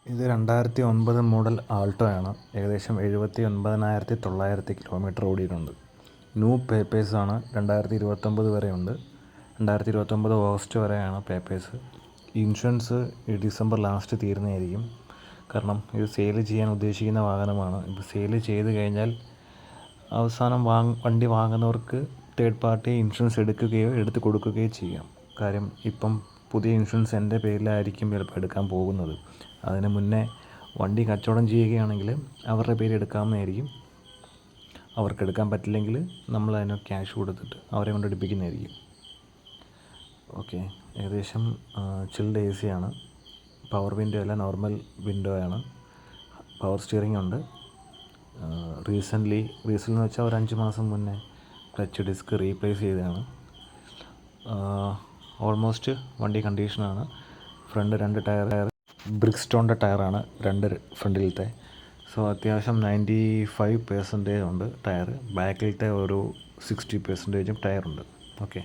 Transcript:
ഇത് 2009 മോഡൽ ആൾട്ടോയാണ്. ഏകദേശം 79,900 കിലോമീറ്റർ ഓടിയിട്ടുണ്ട്. ന്യൂ പേപ്പേഴ്സാണ്. 2029 വരെയുണ്ട്. 2029 ഓഗസ്റ്റ് വരെയാണ് പേപ്പേഴ്സ്. ഇൻഷുറൻസ് ഈ ഡിസംബർ ലാസ്റ്റ് തീരുന്നതായിരിക്കും. കാരണം ഇത് സെയിൽ ചെയ്യാൻ ഉദ്ദേശിക്കുന്ന വാഹനമാണ്. ഇത് സെയിൽ ചെയ്ത് കഴിഞ്ഞാൽ അവസാനം വണ്ടി വാങ്ങുന്നവർക്ക് തേർഡ് പാർട്ടി ഇൻഷുറൻസ് എടുക്കുകയോ എടുത്ത് കൊടുക്കുകയോ ചെയ്യാം. കാര്യം ഇപ്പം പുതിയ ഇൻഷുറൻസ് എൻ്റെ പേരിലായിരിക്കും ചിലപ്പോൾ എടുക്കാൻ പോകുന്നത്. അതിന് മുന്നേ വണ്ടി കച്ചവടം ചെയ്യുകയാണെങ്കിൽ അവരുടെ പേര് എടുക്കാവുന്നതായിരിക്കും. അവർക്ക് എടുക്കാൻ പറ്റില്ലെങ്കിൽ നമ്മൾ അതിന് ക്യാഷ് കൊടുത്തിട്ട് അവരെ കൊണ്ട് എടുപ്പിക്കുന്നതായിരിക്കും. ഓക്കെ, ഏകദേശം ചിൽഡ് AC ആണ്. പവർ വിൻഡോ അല്ല, നോർമൽ വിൻഡോ ആണ്. പവർ സ്റ്റിയറിംഗ് ഉണ്ട്. റീസെൻ്റ്ലി എന്ന് വെച്ചാൽ ഒരു 5 മാസം മുന്നേ ക്ലച്ച് ഡിസ്ക് റീപ്ലേസ് ചെയ്തതാണ്. ഓൾമോസ്റ്റ് വണ്ടി കണ്ടീഷനാണ്. ഫ്രണ്ട് 2 ടയർ ബ്രിക്സ്റ്റോണിൻ്റെ ടയറാണ്, 2 ഫ്രണ്ടിലത്തെ. സോ അത്യാവശ്യം 95% ഉണ്ട് ടയർ. ബാക്കിലത്തെ ഒരു 60% ടയറുണ്ട്. ഓക്കെ.